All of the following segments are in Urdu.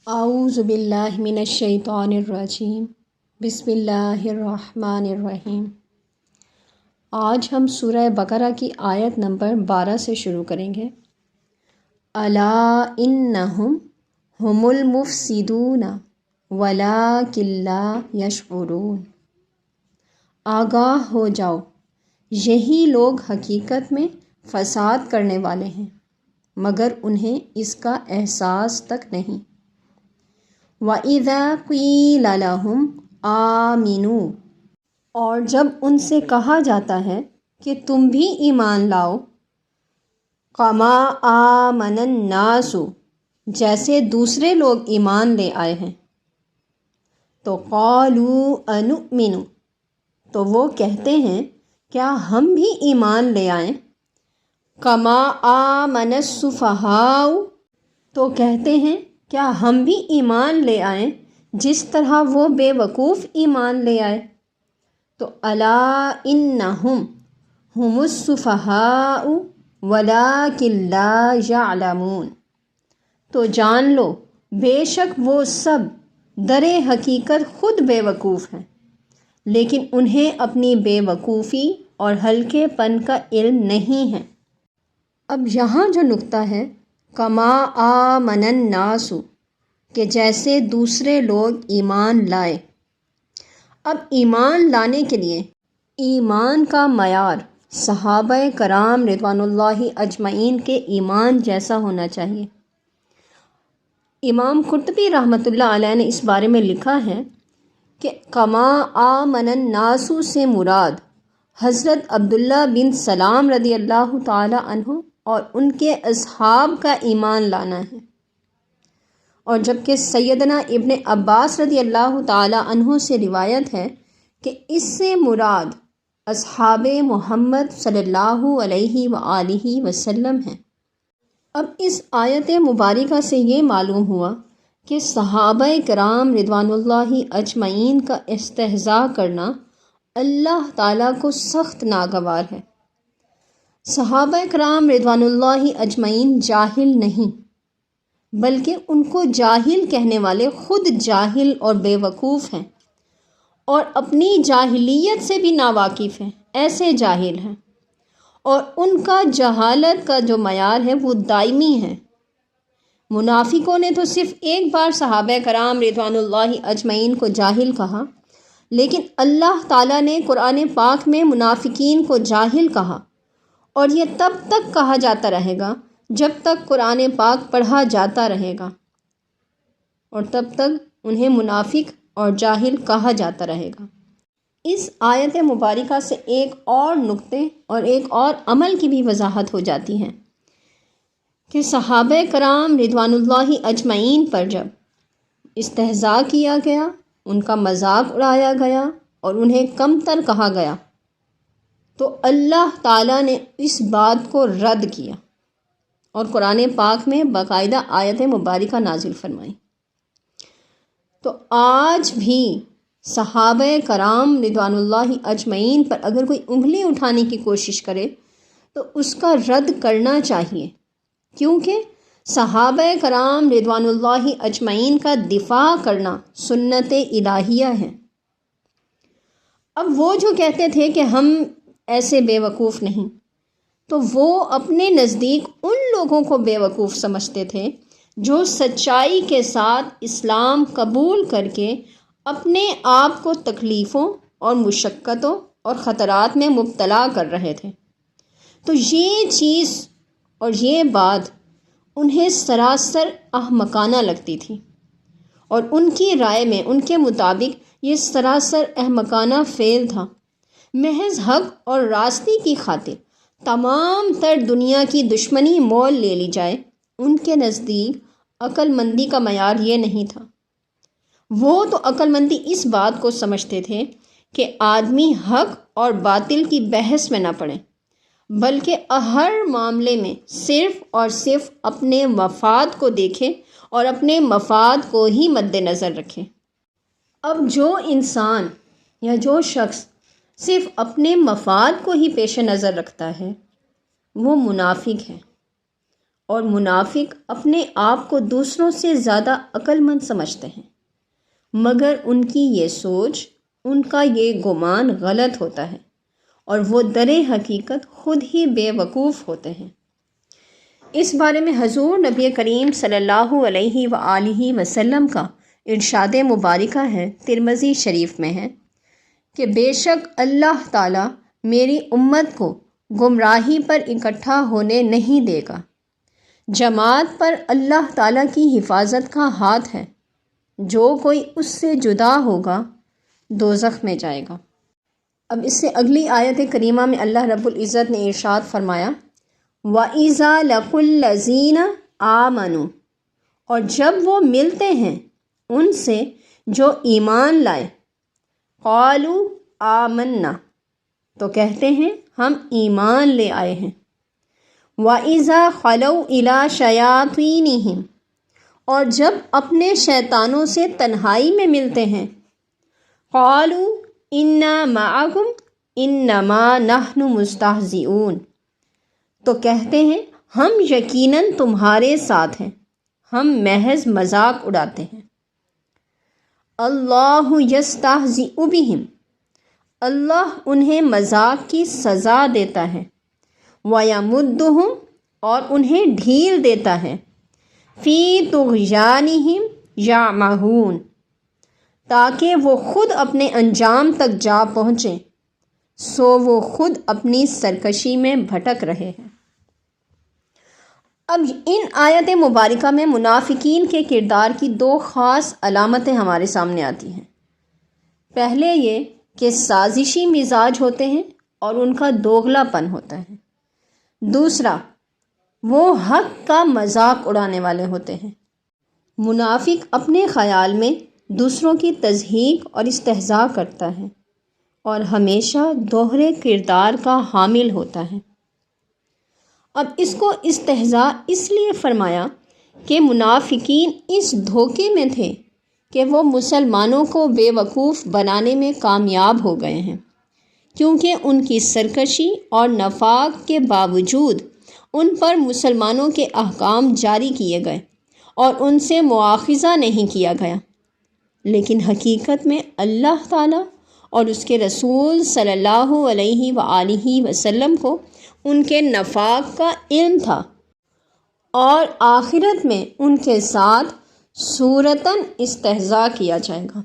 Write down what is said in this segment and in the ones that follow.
اعوذ باللہ من الشیطان الرجیم بسم اللہ الرحمن الرحیم۔ آج ہم سورہ بقرہ کی آیت نمبر 12 سے شروع کریں گے۔ الا انہم ہم المفسدون ولکن لا یشعرون۔ آگاہ ہو جاؤ، یہی لوگ حقیقت میں فساد کرنے والے ہیں مگر انہیں اس کا احساس تک نہیں۔ وَإِذَا قِيلَ لَهُمْ آمِنُوا، اور جب ان سے کہا جاتا ہے کہ تم بھی ایمان لاؤ، كَمَا آمَنَ النَّاسُ، جیسے دوسرے لوگ ایمان لے آئے ہیں، تو قَالُوا أَنُؤْمِنُ، تو وہ کہتے ہیں کیا ہم بھی ایمان لے آئیں۔ كَمَا آمَنَ السُّفَهَاءُ، تو کہتے ہیں کیا ہم بھی ایمان لے آئیں جس طرح وہ بے وقوف ایمان لے آئے۔ تو الا انہم ہم السفہاء ولکن لا یعلمون، تو جان لو بے شک وہ سب در حقیقت خود بے وقوف ہیں لیکن انہیں اپنی بے وقوفی اور ہلکے پن کا علم نہیں ہے۔ اب یہاں جو نقطہ ہے کما آمن الناس، کہ جیسے دوسرے لوگ ایمان لائے۔ اب ایمان لانے کے لیے ایمان کا معیار صحابہ کرام رضوان اللہ اجمعین کے ایمان جیسا ہونا چاہیے۔ امام قرطبی رحمۃ اللہ علیہ نے اس بارے میں لکھا ہے کہ کما آمن الناس سے مراد حضرت عبداللہ بن سلام رضی اللہ تعالی عنہ اور ان کے اصحاب کا ایمان لانا ہے، اور جبکہ سیدنا ابن عباس رضی اللہ تعالی عنہ سے روایت ہے کہ اس سے مراد اصحاب محمد صلی اللہ علیہ وآلہ وسلم ہیں۔ اب اس آیت مبارکہ سے یہ معلوم ہوا کہ صحابہ کرام رضوان اللہ اجمعین کا استہزاء کرنا اللہ تعالیٰ کو سخت ناگوار ہے۔ صحابہ کرام رضوان اللہ اجمعین جاہل نہیں بلکہ ان کو جاہل کہنے والے خود جاہل اور بے وقوف ہیں اور اپنی جاہلیت سے بھی ناواقف ہیں، ایسے جاہل ہیں، اور ان کا جہالت کا جو معیار ہے وہ دائمی ہے۔ منافقوں نے تو صرف ایک بار صحابہ کرام رضوان اللہ اجمعین کو جاہل کہا، لیکن اللہ تعالیٰ نے قرآن پاک میں منافقین کو جاہل کہا، اور یہ تب تک کہا جاتا رہے گا جب تک قرآن پاک پڑھا جاتا رہے گا، اور تب تک انہیں منافق اور جاہل کہا جاتا رہے گا۔ اس آیت مبارکہ سے ایک اور نقطے اور ایک اور عمل کی بھی وضاحت ہو جاتی ہے کہ صحابہ کرام رضوان اللہ اجمعین پر جب استہزاء کیا گیا، ان کا مذاق اڑایا گیا اور انہیں کمتر کہا گیا، تو اللہ تعالیٰ نے اس بات کو رد کیا اور قرآن پاک میں باقاعدہ آیت مبارکہ نازل فرمائی۔ تو آج بھی صحابہ کرام رضوان اللہ اجمعین پر اگر کوئی انگلی اٹھانے کی کوشش کرے تو اس کا رد کرنا چاہیے، کیونکہ صحابہ کرام رضوان اللہ اجمعین کا دفاع کرنا سنت الہیہ ہے۔ اب وہ جو کہتے تھے کہ ہم ایسے بے وقوف نہیں، تو وہ اپنے نزدیک ان لوگوں کو بے وقوف سمجھتے تھے جو سچائی کے ساتھ اسلام قبول کر کے اپنے آپ کو تکلیفوں اور مشقتوں اور خطرات میں مبتلا کر رہے تھے۔ تو یہ چیز اور یہ بات انہیں سراسر احمقانہ لگتی تھی، اور ان کی رائے میں ان کے مطابق یہ سراسر احمقانہ فعل تھا۔ محض حق اور راستی کی خاطر تمام تر دنیا کی دشمنی مول لے لی جائے، ان کے نزدیک عقل مندی کا معیار یہ نہیں تھا۔ وہ تو عقل مندی اس بات کو سمجھتے تھے کہ آدمی حق اور باطل کی بحث میں نہ پڑے، بلکہ ہر معاملے میں صرف اور صرف اپنے مفاد کو دیکھے اور اپنے مفاد کو ہی مد نظر رکھے۔ اب جو انسان یا جو شخص صرف اپنے مفاد کو ہی پیش نظر رکھتا ہے وہ منافق ہے، اور منافق اپنے آپ کو دوسروں سے زیادہ عقل مند سمجھتے ہیں، مگر ان کی یہ سوچ، ان کا یہ گمان غلط ہوتا ہے اور وہ در حقیقت خود ہی بے وقوف ہوتے ہیں۔ اس بارے میں حضور نبی کریم صلی اللہ علیہ وآلہ وسلم کا ارشاد مبارکہ ہے، ترمذی شریف میں ہے کہ بے شک اللہ تعالیٰ میری امت کو گمراہی پر اکٹھا ہونے نہیں دے گا۔ جماعت پر اللہ تعالیٰ کی حفاظت کا ہاتھ ہے، جو کوئی اس سے جدا ہوگا دوزخ میں جائے گا۔ اب اس سے اگلی آیت کریمہ میں اللہ رب العزت نے ارشاد فرمایا وَإِذَا لَقُوا الَّذِينَ آمَنُوا، اور جب وہ ملتے ہیں ان سے جو ایمان لائے، قالوا آمنا، تو کہتے ہیں ہم ایمان لے آئے ہیں، وَإِذَا خَلَوْا إِلَىٰ شَيَاطِينِهِمْ، اور جب اپنے شیطانوں سے تنہائی میں ملتے ہیں، قَالُوا إِنَّا مَعَكُمْ إِنَّمَا نَحْنُ مُسْتَهْزِئُونَ، تو کہتے ہیں ہم یقیناً تمہارے ساتھ ہیں، ہم محض مذاق اڑاتے ہیں۔ اللہ یستہزئ بہم، اللہ انہیں مذاق کی سزا دیتا ہے، وَیَمُدُّہُمْ، اور انہیں ڈھیل دیتا ہے، فی طغیانہم یعمہون، تاکہ وہ خود اپنے انجام تک جا پہنچیں، سو وہ خود اپنی سرکشی میں بھٹک رہے ہیں۔ اب ان آیت مبارکہ میں منافقین کے کردار کی دو خاص علامتیں ہمارے سامنے آتی ہیں۔ پہلے یہ کہ سازشی مزاج ہوتے ہیں اور ان کا دوغلا پن ہوتا ہے۔ دوسرا، وہ حق کا مذاق اڑانے والے ہوتے ہیں۔ منافق اپنے خیال میں دوسروں کی تضحیک اور استہزاء کرتا ہے اور ہمیشہ دوہرے کردار کا حامل ہوتا ہے۔ اب اس کو استہزاء اس لیے فرمایا کہ منافقین اس دھوکے میں تھے کہ وہ مسلمانوں کو بے وقوف بنانے میں کامیاب ہو گئے ہیں، کیونکہ ان کی سرکشی اور نفاق کے باوجود ان پر مسلمانوں کے احکام جاری کیے گئے اور ان سے مواخذہ نہیں کیا گیا، لیکن حقیقت میں اللہ تعالیٰ اور اس کے رسول صلی اللہ علیہ وآلہ وسلم کو ان کے نفاق کا علم تھا، اور آخرت میں ان کے ساتھ صورتاً استہزاء کیا جائے گا۔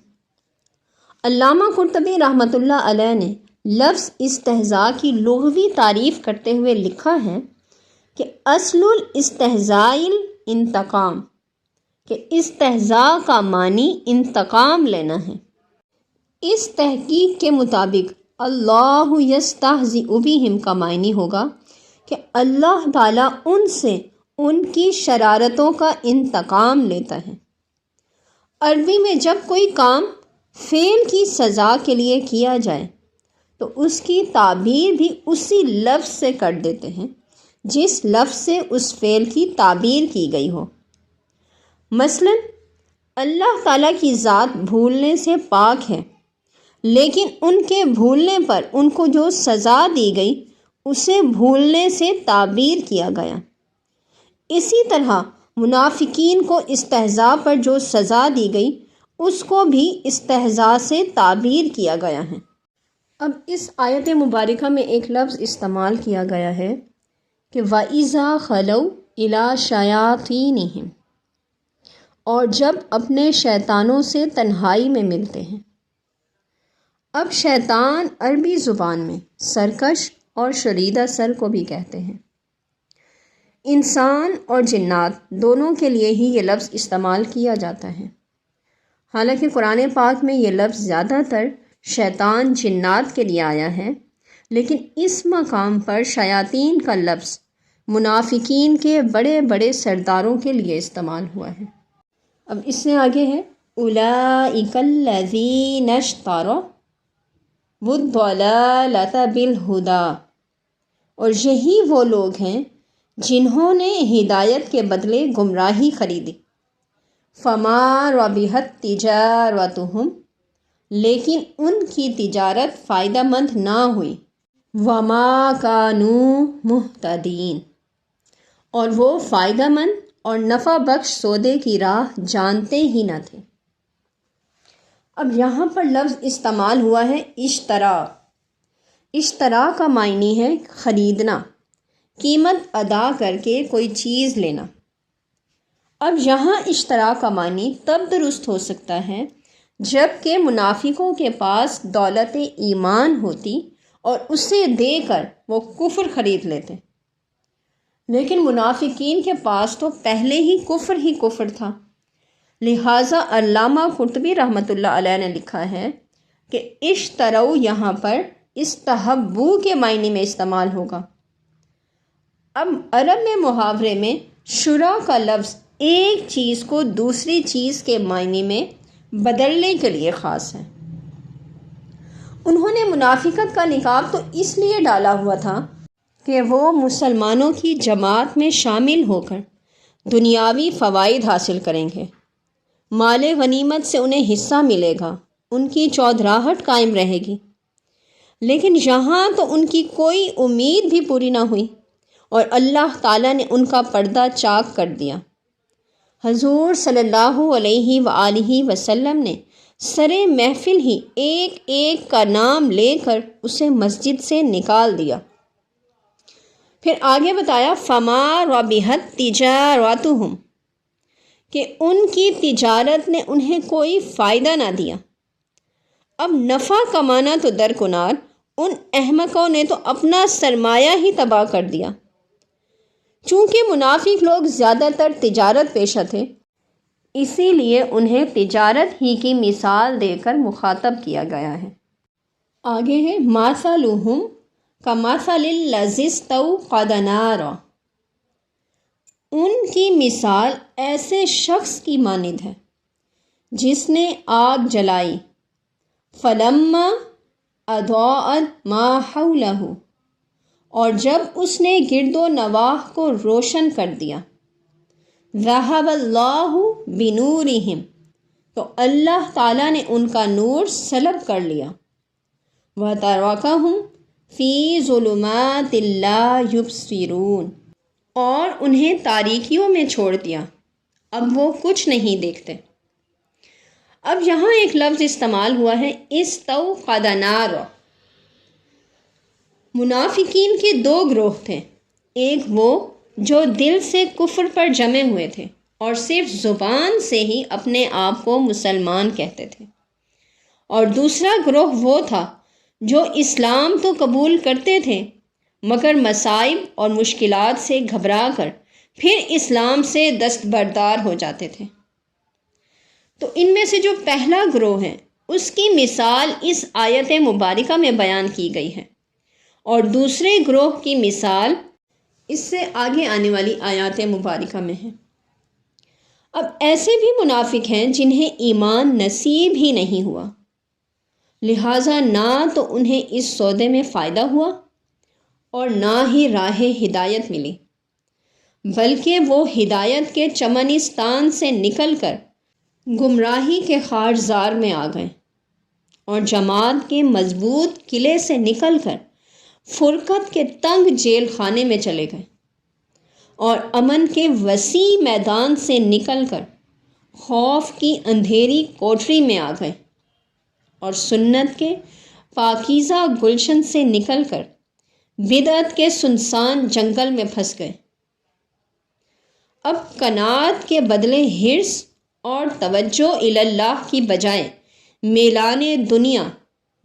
علامہ قرطبی رحمۃ اللہ علیہ نے لفظ استہزاء کی لغوی تعریف کرتے ہوئے لکھا ہے کہ اصل الاستہزاء الانتقام، کہ استہزاء کا معنی انتقام لینا ہے۔ اس تحقیق کے مطابق اللہ یستہزئ بہم کا معنی ہوگا کہ اللہ تعالیٰ ان سے ان کی شرارتوں کا انتقام لیتا ہے۔ عربی میں جب کوئی کام فعل کی سزا کے لیے کیا جائے تو اس کی تعبیر بھی اسی لفظ سے کر دیتے ہیں جس لفظ سے اس فعل کی تعبیر کی گئی ہو۔ مثلاً اللہ تعالیٰ کی ذات بھولنے سے پاک ہے، لیکن ان کے بھولنے پر ان کو جو سزا دی گئی اسے بھولنے سے تعبیر کیا گیا۔ اسی طرح منافقین کو استہزاء پر جو سزا دی گئی اس کو بھی استہزاء سے تعبیر کیا گیا ہے۔ اب اس آیت مبارکہ میں ایک لفظ استعمال کیا گیا ہے کہ وَإِذَا خَلَوْا إِلَىٰ شَيَاطِينِهِمْ، اور جب اپنے شیطانوں سے تنہائی میں ملتے ہیں۔ اب شیطان عربی زبان میں سرکش اور شریدہ سر کو بھی کہتے ہیں۔ انسان اور جنات دونوں کے لیے ہی یہ لفظ استعمال کیا جاتا ہے، حالانکہ قرآن پاک میں یہ لفظ زیادہ تر شیطان جنات کے لیے آیا ہے، لیکن اس مقام پر شیاطین کا لفظ منافقین کے بڑے بڑے سرداروں کے لیے استعمال ہوا ہے۔ اب اس سے آگے ہے اولئک الذین اشتروا الضلالۃ بالہدی، اور یہی وہ لوگ ہیں جنہوں نے ہدایت کے بدلے گمراہی خریدی۔ فما ربحت تجارتہم، لیکن ان کی تجارت فائدہ مند نہ ہوئی۔ وما کانوا مہتدین، اور وہ فائدہ مند اور نفع بخش سودے کی راہ جانتے ہی نہ تھے۔ اب یہاں پر لفظ استعمال ہوا ہے اشترا۔ اشترا کا معنی ہے خریدنا، قیمت ادا کر کے کوئی چیز لینا۔ اب یہاں اشترا کا معنی تب درست ہو سکتا ہے جب کہ منافقوں کے پاس دولت ایمان ہوتی اور اسے دے کر وہ کفر خرید لیتے، لیکن منافقین کے پاس تو پہلے ہی کفر تھا۔ لہٰذا علامہ قرطبی رحمۃ اللہ علیہ نے لکھا ہے کہ اشترو یہاں پر استحبو کے معنی میں استعمال ہوگا۔ اب عرب میں محاورے میں شرا کا لفظ ایک چیز کو دوسری چیز کے معنی میں بدلنے کے لیے خاص ہے۔ انہوں نے منافقت کا نقاب تو اس لیے ڈالا ہوا تھا کہ وہ مسلمانوں کی جماعت میں شامل ہو کر دنیاوی فوائد حاصل کریں گے، مال غنیمت سے انہیں حصہ ملے گا، ان کی چودراہٹ قائم رہے گی۔ لیکن یہاں تو ان کی کوئی امید بھی پوری نہ ہوئی اور اللہ تعالیٰ نے ان کا پردہ چاک کر دیا۔ حضور صلی اللہ علیہ وآلہ وسلم نے سرے محفل ہی ایک ایک کا نام لے کر اسے مسجد سے نکال دیا۔ پھر آگے بتایا فما ربحت تجارتہم، کہ ان کی تجارت نے انہیں کوئی فائدہ نہ دیا۔ اب نفع کمانا تو درکنار، ان احمقوں نے تو اپنا سرمایہ ہی تباہ کر دیا۔ چونکہ منافق لوگ زیادہ تر تجارت پیشہ تھے، اسی لیے انہیں تجارت ہی کی مثال دے کر مخاطب کیا گیا ہے۔ آگے ہے مثلہم کمثل الذی استوقد نارا، ان کی مثال ایسے شخص کی مانند ہے جس نے آگ جلائی، فلما اضاءت ما حولہ، اور جب اس نے گرد و نواح کو روشن کر دیا، ذہب اللہ بنورہم، تو اللہ تعالیٰ نے ان کا نور سلب کر لیا، وترکہم فی ظلمات لا یبصرون، اور انہیں تاریکیوں میں چھوڑ دیا، اب وہ کچھ نہیں دیکھتے۔ اب یہاں ایک لفظ استعمال ہوا ہے استوقد نارا۔ منافقین کے دو گروہ تھے، ایک وہ جو دل سے کفر پر جمے ہوئے تھے اور صرف زبان سے ہی اپنے آپ کو مسلمان کہتے تھے، اور دوسرا گروہ وہ تھا جو اسلام تو قبول کرتے تھے مگر مصائب اور مشکلات سے گھبرا کر پھر اسلام سے دستبردار ہو جاتے تھے۔ تو ان میں سے جو پہلا گروہ ہے اس کی مثال اس آیت مبارکہ میں بیان کی گئی ہے، اور دوسرے گروہ کی مثال اس سے آگے آنے والی آیات مبارکہ میں ہے۔ اب ایسے بھی منافق ہیں جنہیں ایمان نصیب ہی نہیں ہوا، لہٰذا نہ تو انہیں اس سودے میں فائدہ ہوا اور نہ ہی راہ ہدایت ملی، بلکہ وہ ہدایت کے چمنستان سے نکل کر گمراہی کے خارزار میں آ گئے، اور جماعت کے مضبوط قلعے سے نکل کر فرقت کے تنگ جیل خانے میں چلے گئے، اور امن کے وسیع میدان سے نکل کر خوف کی اندھیری کوٹری میں آ گئے، اور سنت کے پاکیزہ گلشن سے نکل کر بدعت کے سنسان جنگل میں پھنس گئے۔ اب قناعت کے بدلے حرص اور توجہ اللہ کی بجائے میلان دنیا،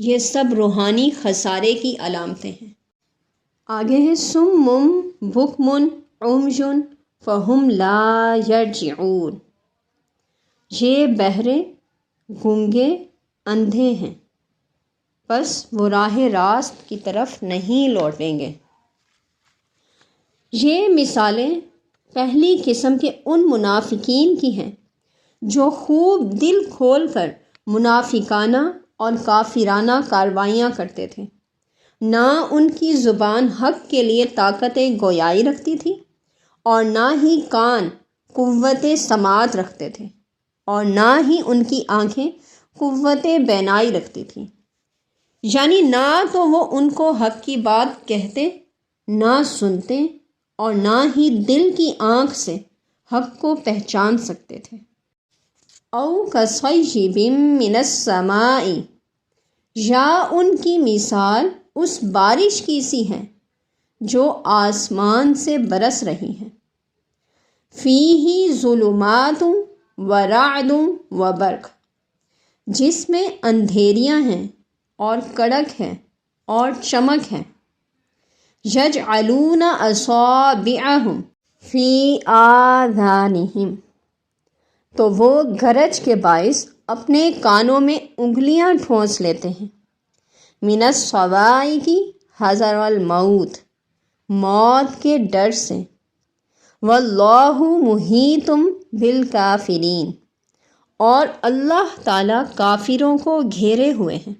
یہ سب روحانی خسارے کی علامتیں ہیں۔ آگے ہے صم بکم عمی فہم لا یرجعون، یہ بہرے گونگے اندھے ہیں، بس وہ راہ راست کی طرف نہیں لوٹیں گے۔ یہ مثالیں پہلی قسم کے ان منافقین کی ہیں جو خوب دل کھول کر منافقانہ اور کافرانہ کاروائیاں کرتے تھے، نہ ان کی زبان حق کے لیے طاقت گویائی رکھتی تھی اور نہ ہی کان قوت سماعت رکھتے تھے، اور نہ ہی ان کی آنکھیں قوت بینائی رکھتی تھیں، یعنی نہ تو وہ ان کو حق کی بات کہتے، نہ سنتے اور نہ ہی دل کی آنکھ سے حق کو پہچان سکتے تھے۔ او کصیب من السماء، یا ان کی مثال اس بارش کی سی ہے جو آسمان سے برس رہی ہے، فیہ ظلمات ورعد وبرق، جس میں اندھیریاں ہیں اور کڑک ہے اور چمک ہے، یجعلون اصابعہم فی آذانہم، تو وہ گرج کے باعث اپنے کانوں میں انگلیاں ٹھونس لیتے ہیں، من الصواعق، حذر الموت، موت کے ڈر سے، واللہ محیط بالکافرین، اور اللہ تعالیٰ کافروں کو گھیرے ہوئے ہیں۔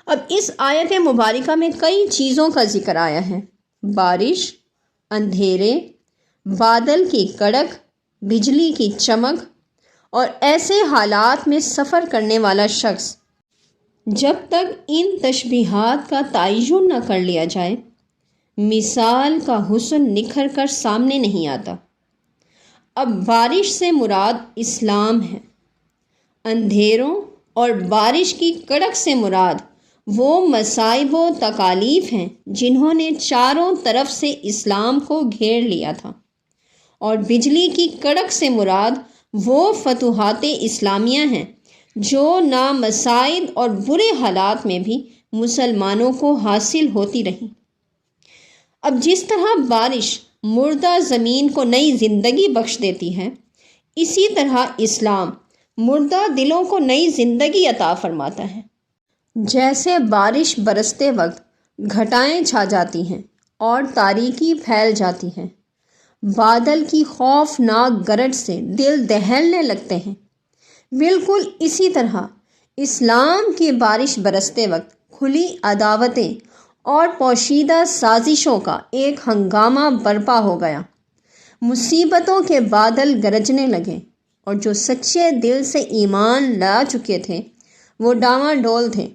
اب اس آیت مبارکہ میں کئی چیزوں کا ذکر آیا ہے، بارش، اندھیرے، بادل کی کڑک، بجلی کی چمک، اور ایسے حالات میں سفر کرنے والا شخص جب تک ان تشبیہات کا تعین نہ کر لیا جائے، مثال کا حسن نکھر کر سامنے نہیں آتا۔ اب بارش سے مراد اسلام ہے، اندھیروں اور بارش کی کڑک سے مراد وہ مصائب و تکالیف ہیں جنہوں نے چاروں طرف سے اسلام کو گھیر لیا تھا، اور بجلی کی کڑک سے مراد وہ فتوحات اسلامیہ ہیں جو نامساعد اور برے حالات میں بھی مسلمانوں کو حاصل ہوتی رہیں۔ اب جس طرح بارش مردہ زمین کو نئی زندگی بخش دیتی ہے، اسی طرح اسلام مردہ دلوں کو نئی زندگی عطا فرماتا ہے۔ جیسے بارش برستے وقت گھٹائیں چھا جاتی ہیں اور تاریکی پھیل جاتی ہے، بادل کی خوفناک گرج سے دل دہلنے لگتے ہیں، بالکل اسی طرح اسلام کی بارش برستے وقت کھلی عداوتیں اور پوشیدہ سازشوں کا ایک ہنگامہ برپا ہو گیا، مصیبتوں کے بادل گرجنے لگے، اور جو سچے دل سے ایمان لا چکے تھے وہ ڈاواں ڈول تھے،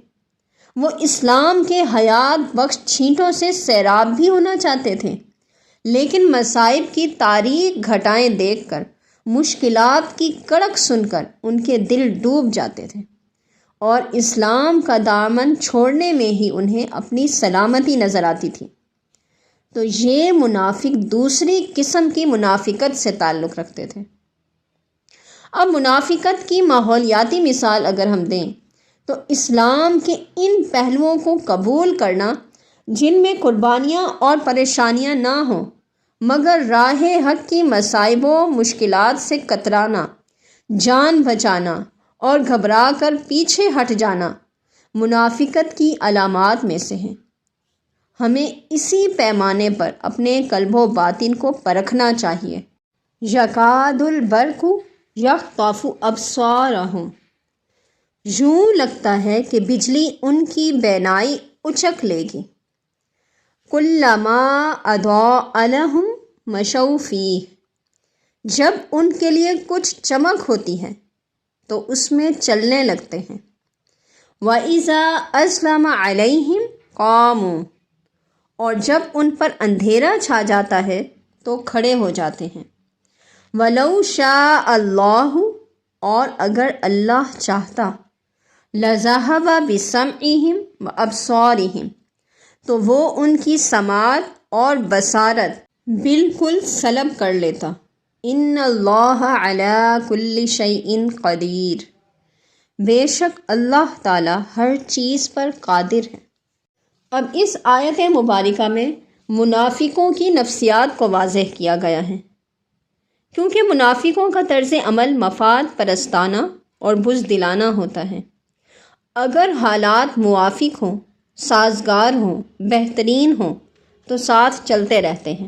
وہ اسلام کے حیات بخش چھینٹوں سے سیراب بھی ہونا چاہتے تھے، لیکن مصائب کی تاریک گھٹائیں دیکھ کر، مشکلات کی کڑک سن کر ان کے دل ڈوب جاتے تھے، اور اسلام کا دامن چھوڑنے میں ہی انہیں اپنی سلامتی نظر آتی تھی۔ تو یہ منافق دوسری قسم کی منافقت سے تعلق رکھتے تھے۔ اب منافقت کی ماحولیاتی مثال اگر ہم دیں تو اسلام کے ان پہلوؤں کو قبول کرنا جن میں قربانیاں اور پریشانیاں نہ ہوں، مگر راہ حق کی مصائب و مشکلات سے کترانا، جان بچانا اور گھبرا کر پیچھے ہٹ جانا منافقت کی علامات میں سے ہیں۔ ہمیں اسی پیمانے پر اپنے قلب و باطن کو پرکھنا چاہیے۔ یکاد البرق یخطف ابصارہم، یوں لگتا ہے کہ بجلی ان کی بینائی اچک لے گی۔ کلما اضاء لہم مشوا فیہ، جب ان کے لیے کچھ چمک ہوتی ہے تو اس میں چلنے لگتے ہیں۔ وَإِذَا أَظْلَمَ عَلَيْهِمْ قَامُوا، اور جب ان پر اندھیرا چھا جاتا ہے تو کھڑے ہو جاتے ہیں۔ وَلَوْ شَاءَ اللَّهُ، اور اگر اللہ چاہتا، لَذَهَبَ بِسَمْعِهِمْ وَأَبْصَارِهِمْ، تو وہ ان کی سماعت اور بصارت بالکل سلب کر لیتا۔ ان اللہ علی کل شیء قدیر، بے شک اللہ تعالی ہر چیز پر قادر ہے۔ اب اس آیت مبارکہ میں منافقوں کی نفسیات کو واضح کیا گیا ہے، کیونکہ منافقوں کا طرز عمل مفاد پرستانہ اور بزدلانہ ہوتا ہے۔ اگر حالات موافق ہوں، سازگار ہوں، بہترین ہوں تو ساتھ چلتے رہتے ہیں،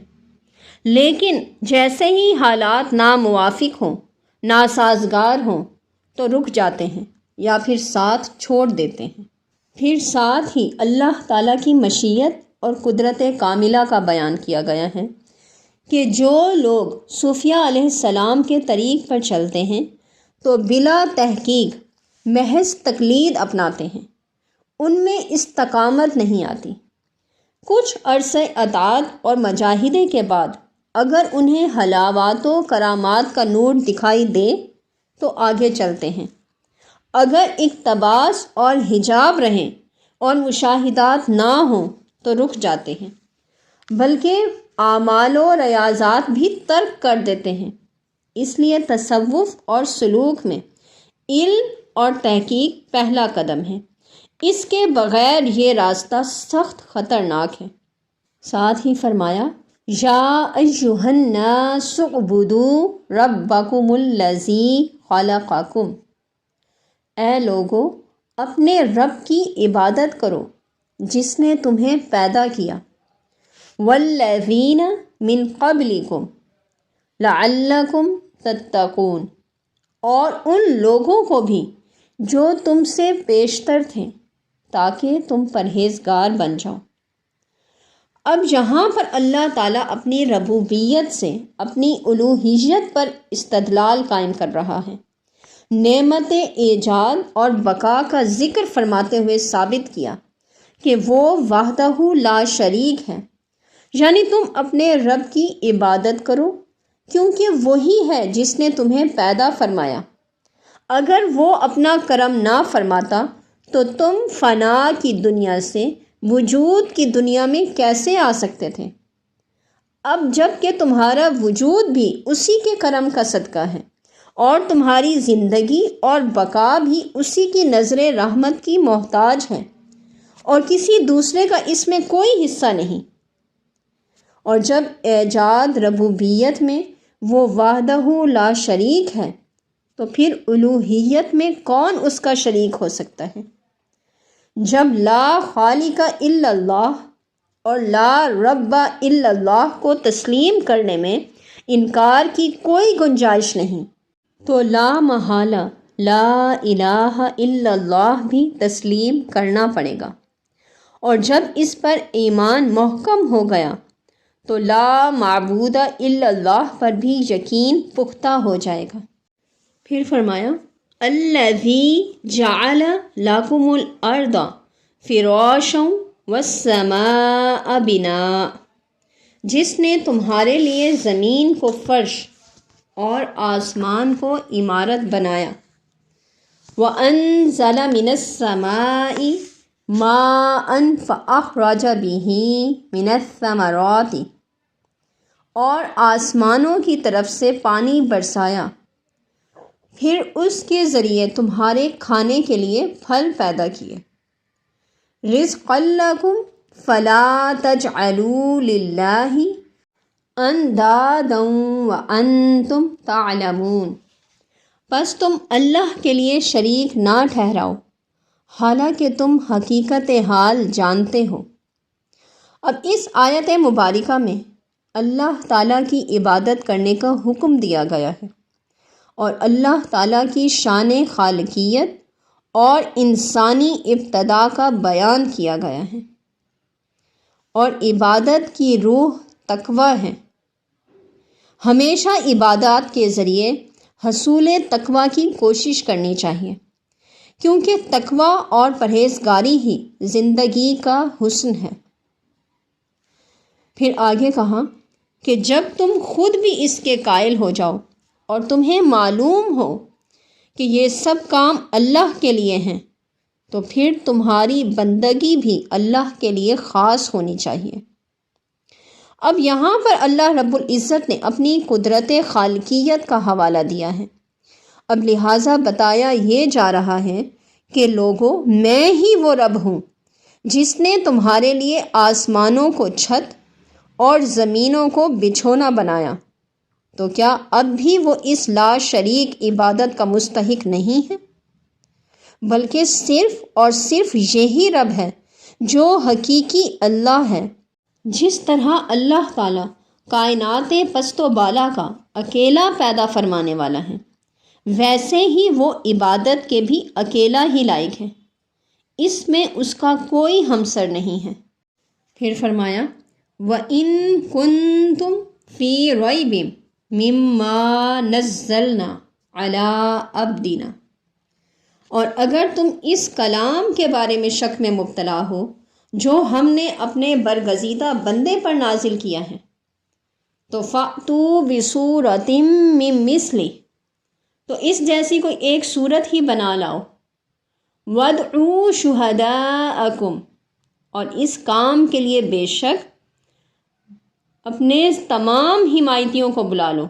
لیکن جیسے ہی حالات ناموافق ہوں، ناسازگار ہوں تو رک جاتے ہیں یا پھر ساتھ چھوڑ دیتے ہیں۔ پھر ساتھ ہی اللہ تعالیٰ کی مشیت اور قدرت کاملہ کا بیان کیا گیا ہے کہ جو لوگ صوفیہ علیہ السلام کے طریق پر چلتے ہیں تو بلا تحقیق محض تقلید اپناتے ہیں، ان میں استقامت نہیں آتی۔ کچھ عرصے اطاعت اور مجاہدے کے بعد اگر انہیں حلاوات و کرامات کا نور دکھائی دے تو آگے چلتے ہیں، اگر اقتباس اور حجاب رہیں اور مشاہدات نہ ہوں تو رک جاتے ہیں، بلکہ اعمال و ریاضات بھی ترک کر دیتے ہیں۔ اس لیے تصوف اور سلوک میں علم اور تحقیق پہلا قدم ہے، اس کے بغیر یہ راستہ سخت خطرناک ہے۔ ساتھ ہی فرمایا یا ایھا الناس اعبدوا ربکم الذی خلقکم، اے لوگو اپنے رب کی عبادت کرو جس نے تمہیں پیدا کیا، والذین من قبلکم لعلکم تتقون، اور ان لوگوں کو بھی جو تم سے پیشتر تھے تاکہ تم پرہیزگار بن جاؤ۔ اب یہاں پر اللہ تعالیٰ اپنی ربوبیت سے اپنی الوہیت پر استدلال قائم کر رہا ہے، نعمت ایجاد اور بقا کا ذکر فرماتے ہوئے ثابت کیا کہ وہ وحدہ لا شریک ہے، یعنی تم اپنے رب کی عبادت کرو کیونکہ وہی ہے جس نے تمہیں پیدا فرمایا۔ اگر وہ اپنا کرم نہ فرماتا تو تم فنا کی دنیا سے وجود کی دنیا میں کیسے آ سکتے تھے؟ اب جب کہ تمہارا وجود بھی اسی کے کرم کا صدقہ ہے اور تمہاری زندگی اور بقا بھی اسی کی نظر رحمت کی محتاج ہے اور کسی دوسرے کا اس میں کوئی حصہ نہیں، اور جب ایجاد ربوبیت میں وہ وحدہ لا شریک ہے تو پھر الوہیت میں کون اس کا شریک ہو سکتا ہے؟ جب لا خالق الا اللہ اور لا رب الا اللہ کو تسلیم کرنے میں انکار کی کوئی گنجائش نہیں تو لا محالہ لا الہ الا اللہ بھی تسلیم کرنا پڑے گا، اور جب اس پر ایمان محکم ہو گیا تو لا معبود الا اللہ پر بھی یقین پختہ ہو جائے گا۔ پھر فرمایا الذی جعل لکم الارض فراشا والسماء بناء، جس نے تمہارے لیے زمین کو فرش اور آسمان کو عمارت بنایا، وانزل من السماء ماء فاخرج به من الثمرات، اور آسمانوں کی طرف سے پانی برسایا، پھر اس کے ذریعے تمہارے کھانے کے لیے پھل پیدا کیے۔ رزقا لکم فلا تجعلوا للہ اندادا وانتم تعلمون، پس تم اللہ کے لیے شریک نہ ٹھہراؤ حالانکہ تم حقیقت حال جانتے ہو۔ اب اس آیت مبارکہ میں اللہ تعالیٰ کی عبادت کرنے کا حکم دیا گیا ہے اور اللہ تعالیٰ کی شان خالقیت اور انسانی ابتدا کا بیان کیا گیا ہے، اور عبادت کی روح تقویٰ ہے۔ ہمیشہ عبادات کے ذریعے حصول تقویٰ کی کوشش کرنی چاہیے، کیونکہ تقویٰ اور پرہیزگاری ہی زندگی کا حسن ہے۔ پھر آگے کہا کہ جب تم خود بھی اس کے قائل ہو جاؤ اور تمہیں معلوم ہو کہ یہ سب کام اللہ کے لیے ہیں تو پھر تمہاری بندگی بھی اللہ کے لیے خاص ہونی چاہیے۔ اب یہاں پر اللہ رب العزت نے اپنی قدرت خالقیت کا حوالہ دیا ہے، اب لہٰذا بتایا یہ جا رہا ہے کہ لوگو میں ہی وہ رب ہوں جس نے تمہارے لیے آسمانوں کو چھت اور زمینوں کو بچھونا بنایا، تو کیا اب بھی وہ اس لا شریک عبادت کا مستحق نہیں ہے؟ بلکہ صرف اور صرف یہی رب ہے جو حقیقی اللہ ہے۔ جس طرح اللہ تعالیٰ کائنات پست و بالا کا اکیلا پیدا فرمانے والا ہے، ویسے ہی وہ عبادت کے بھی اکیلا ہی لائق ہے، اس میں اس کا کوئی ہمسر نہیں ہے۔ پھر فرمایا وَإِن كُنتُمْ فِي رَيْبٍ مِّمَّا نَزَّلْنَا عَلَىٰ عَبْدِنَا، اور اگر تم اس کلام کے بارے میں شک میں مبتلا ہو جو ہم نے اپنے برگزیدہ بندے پر نازل کیا ہے، تو فَأْتُوا بِسُورَةٍ مِّن مِّثْلِهِ، تو اس جیسی کوئی ایک صورت ہی بنا لاؤ، وَادْعُوا شُهَدَاءَكُمْ، اور اس کام کے لیے بے شک اپنے تمام حمایتیوں کو بلا لو،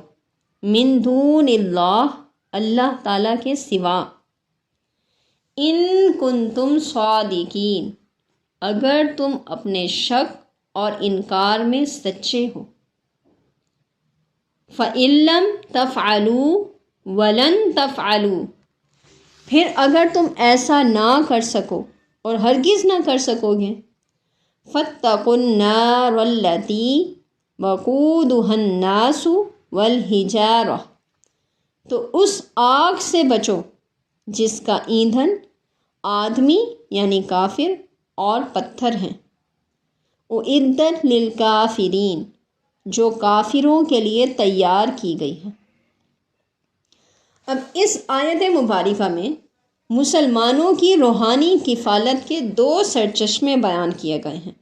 من دون اللہ، اللہ تعالیٰ کے سوا، ان کنتم صادقین، اگر تم اپنے شک اور انکار میں سچے ہو، فَإِن لَّمْ تَفْعَلُوا وَلَن تَفْعَلُوا، پھر اگر تم ایسا نہ کر سکو اور ہرگز نہ کر سکو گے، فَاتَّقُوا النَّارَ الَّتِي وَقُودُهَا النَّاسُ وَالْحِجَارَةُ، تو اس آگ سے بچو جس کا ایندھن آدمی یعنی کافر اور پتھر ہیں، اُعِدَّتْ لِلْکَافِرِین، جو کافروں کے لیے تیار کی گئی ہے۔ اب اس آیت مبارکہ میں مسلمانوں کی روحانی کفالت کے 2 سرچشمے بیان کیے گئے ہیں۔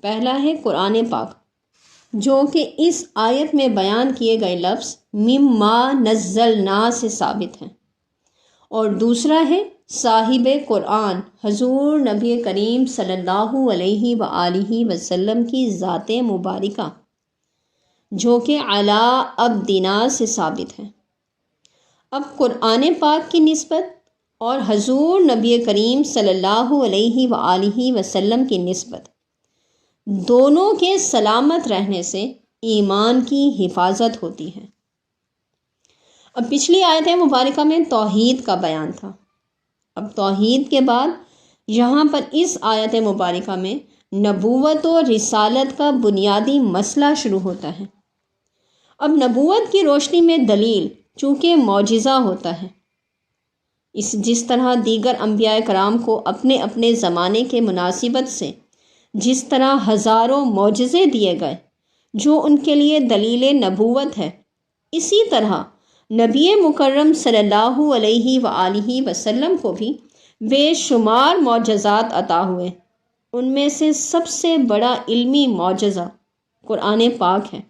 پہلا ہے قرآن پاک، جو کہ اس آیت میں بیان کیے گئے لفظ مما نزلنا سے ثابت ہیں، اور دوسرا ہے صاحب قرآن حضور نبی کریم صلی اللہ علیہ وآلہ وسلم کی ذات مبارکہ، جو کہ علی عبدنا سے ثابت ہے۔ اب قرآن پاک کی نسبت اور حضور نبی کریم صلی اللہ علیہ وآلہ وسلم کی نسبت، دونوں کے سلامت رہنے سے ایمان کی حفاظت ہوتی ہے۔ اب پچھلی آیت مبارکہ میں توحید کا بیان تھا، اب توحید کے بعد یہاں پر اس آیت مبارکہ میں نبوت و رسالت کا بنیادی مسئلہ شروع ہوتا ہے۔ اب نبوت کی روشنی میں دلیل چونکہ معجزہ ہوتا ہے، جس طرح دیگر انبیاء کرام کو اپنے اپنے زمانے کے مناسبت سے جس طرح ہزاروں معجزے دیے گئے جو ان کے لیے دلیل نبوت ہے، اسی طرح نبی مکرم صلی اللہ علیہ وآلہ وسلم کو بھی بے شمار معجزات عطا ہوئے۔ ان میں سے سب سے بڑا علمی معجزہ قرآن پاک ہے،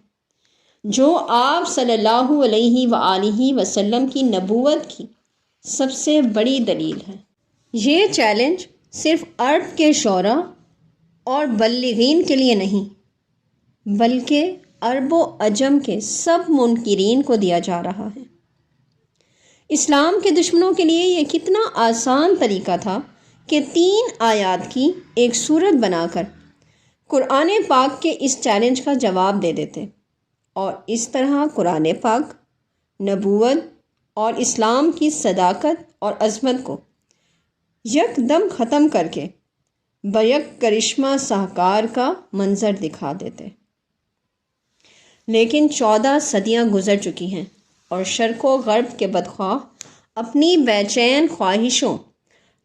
جو آپ صلی اللہ علیہ وآلہ وسلم کی نبوت کی سب سے بڑی دلیل ہے۔ یہ چیلنج صرف عرب کے شعراء اور بلغین کے لیے نہیں، بلکہ عرب و عجم کے سب منکرین کو دیا جا رہا ہے۔ اسلام کے دشمنوں کے لیے یہ کتنا آسان طریقہ تھا کہ 3 آیات کی ایک سورت بنا کر قرآن پاک کے اس چیلنج کا جواب دے دیتے، اور اس طرح قرآن پاک نبوت اور اسلام کی صداقت اور عظمت کو یک دم ختم کر کے بیک کرشمہ ساہکار کا منظر دکھا دیتے۔ لیکن 14 صدیاں گزر چکی ہیں، اور شرق و غرب کے بدخواہ اپنی بے چین خواہشوں،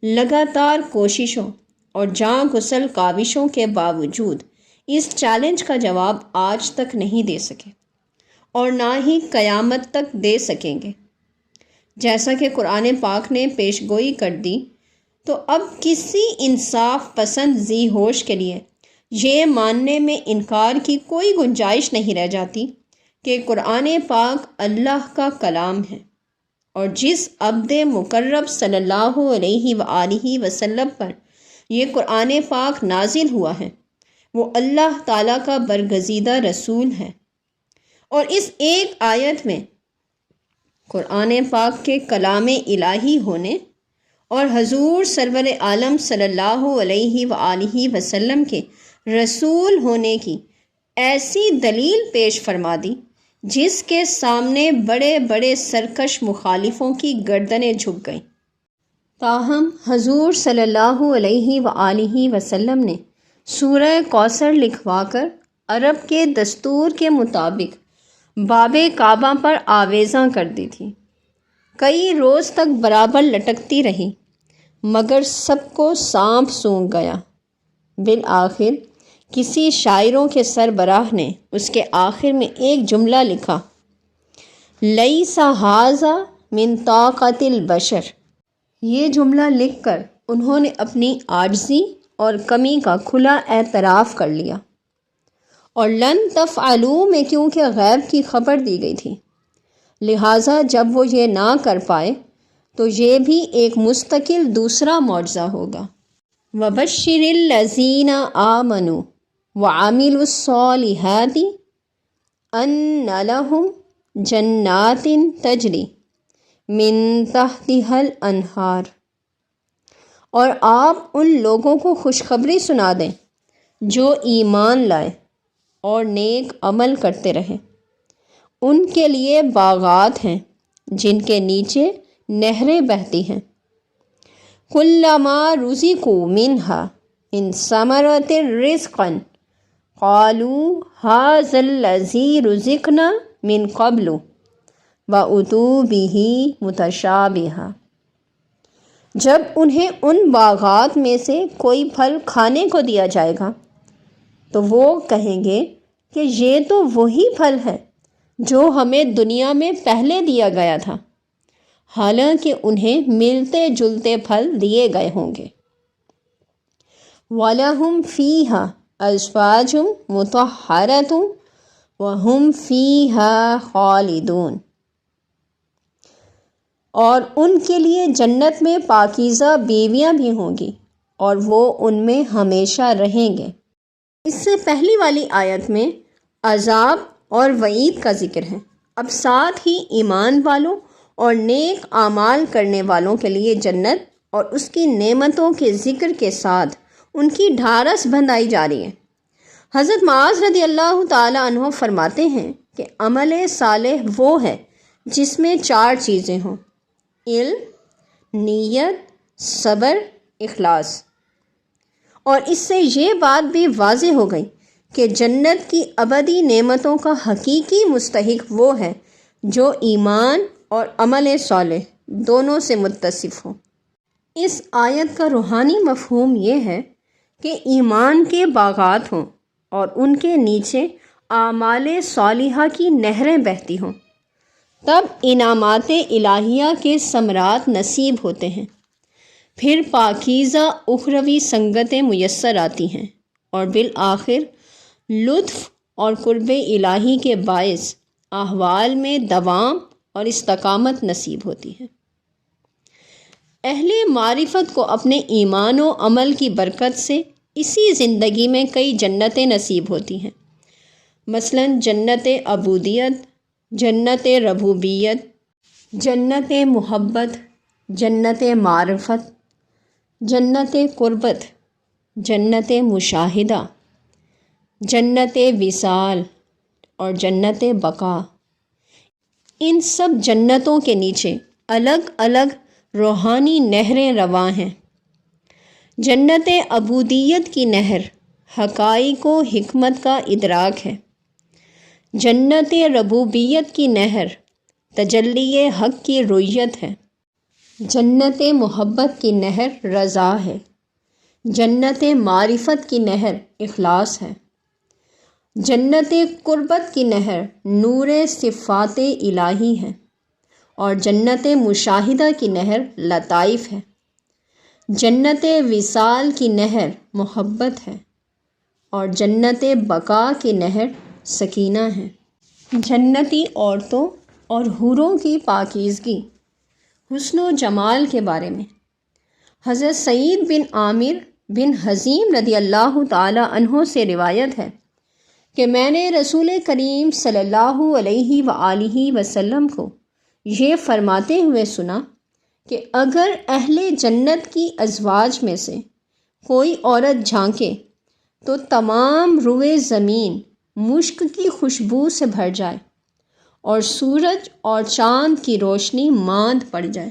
لگاتار کوششوں اور جاں گسل کاوشوں کے باوجود اس چیلنج کا جواب آج تک نہیں دے سکے، اور نہ ہی قیامت تک دے سکیں گے۔ جیسا کہ قرآن پاک نے پیش گوئی کر دی، تو اب کسی انصاف پسند ذی ہوش کے لیے یہ ماننے میں انکار کی کوئی گنجائش نہیں رہ جاتی کہ قرآن پاک اللہ کا کلام ہے، اور جس عبد مقرب صلی اللہ علیہ وآلہ وسلم پر یہ قرآن پاک نازل ہوا ہے، وہ اللہ تعالیٰ کا برگزیدہ رسول ہے۔ اور اس ایک آیت میں قرآن پاک کے کلام الہی ہونے اور حضور سرور عالم صلی اللہ علیہ وآلہ وسلم کے رسول ہونے کی ایسی دلیل پیش فرما دی جس کے سامنے بڑے بڑے سرکش مخالفوں کی گردنیں جھک گئیں۔ تاہم حضور صلی اللہ علیہ وآلہ وسلم نے سورہ کوثر لکھوا کر عرب کے دستور کے مطابق باب کعبہ پر آویزاں کر دی تھی۔ کئی روز تک برابر لٹکتی رہی، مگر سب کو سانپ سونگھ گیا۔ بالآخر کسی شاعروں کے سربراہ نے اس کے آخر میں ایک جملہ لکھا، لیس ھذا من طاقت البشر۔ یہ جملہ لکھ کر انہوں نے اپنی عاجزی اور کمی کا کھلا اعتراف کر لیا، اور لن تفعلوا میں کیونکہ غیب کی خبر دی گئی تھی، لہٰذا جب وہ یہ نہ کر پائے تو یہ بھی ایک مستقل دوسرا معجزہ ہوگا۔ وَبَشِّرِ الَّذِينَ آمَنُوا وَعَمِلُوا الصَّالِحَاتِ أَنَّ لَهُمْ جَنَّاتٍ تَجْرِي مِن تَحْتِهَا الْأَنْہَارُ، اور آپ ان لوگوں کو خوشخبری سنا دیں جو ایمان لائے اور نیک عمل کرتے رہے، ان کے لیے باغات ہیں جن کے نیچے نہریں بہتی ہیں۔ کلما رزقوا منہا من ثمرۃ رزقا قالوا ھذا الذی رزقنا من قبل واتوا بہ متشابہا، جب انہیں ان باغات میں سے کوئی پھل کھانے کو دیا جائے گا تو وہ کہیں گے کہ یہ تو وہی پھل ہے جو ہمیں دنیا میں پہلے دیا گیا تھا، حالانکہ انہیں ملتے جلتے پھل دیے گئے ہوں گے۔ وَلَهُمْ فِيهَا أَزْوَاجٌ مُطَهَّرَةٌ وَهُمْ فِيهَا خَالِدُونَ، اور ان کے لیے جنت میں پاکیزہ بیویاں بھی ہوں گی اور وہ ان میں ہمیشہ رہیں گے۔ اس سے پہلی والی آیت میں عذاب اور وعید کا ذکر ہے، اب ساتھ ہی ایمان والوں اور نیک اعمال کرنے والوں کے لیے جنت اور اس کی نعمتوں کے ذکر کے ساتھ ان کی ڈھارس بندھائی جا رہی ہے۔ حضرت معاذ رضی اللہ تعالی عنہ فرماتے ہیں کہ عمل صالح وہ ہے جس میں 4 چیزیں ہوں: علم، نیت، صبر، اخلاص۔ اور اس سے یہ بات بھی واضح ہو گئی کہ جنت کی ابدی نعمتوں کا حقیقی مستحق وہ ہے جو ایمان اور عمل صالح دونوں سے متصف ہو۔ اس آیت کا روحانی مفہوم یہ ہے کہ ایمان کے باغات ہوں اور ان کے نیچے اعمال صالحہ کی نہریں بہتی ہوں، تب انعامات الہیہ کے ثمرات نصیب ہوتے ہیں، پھر پاکیزہ اخروی سنگتیں میسر آتی ہیں، اور بالآخر لطف اور قرب الہی کے باعث احوال میں دوام اور استقامت نصیب ہوتی ہے۔ اہل معرفت کو اپنے ایمان و عمل کی برکت سے اسی زندگی میں کئی جنتیں نصیب ہوتی ہیں، مثلا جنت عبودیت، جنت ربوبیت، جنت محبت، جنت معرفت، جنت قربت، جنت مشاہدہ، جنت وصال اور جنت بقا۔ ان سب جنتوں کے نیچے الگ الگ روحانی نہریں رواں ہیں۔ جنت عبودیت کی نہر حقائق و حکمت کا ادراک ہے، جنت ربوبیت کی نہر تجلی حق کی رؤیت ہے، جنت محبت کی نہر رضا ہے، جنت معرفت کی نہر اخلاص ہے، جنت قربت کی نہر نور صفات الہی ہے، اور جنت مشاہدہ کی نہر لطائف ہے، جنت وصال کی نہر محبت ہے، اور جنت بقا کی نہر سکینہ ہے۔ جنتی عورتوں اور حوروں کی پاکیزگی، حسن و جمال کے بارے میں حضرت سعید بن عامر بن حزیم رضی اللہ تعالی عنہ سے روایت ہے کہ میں نے رسول کریم صلی اللہ علیہ وآلہ وسلم کو یہ فرماتے ہوئے سنا کہ اگر اہل جنت کی ازواج میں سے کوئی عورت جھانکے تو تمام روئے زمین مشک کی خوشبو سے بھر جائے اور سورج اور چاند کی روشنی ماند پڑ جائے۔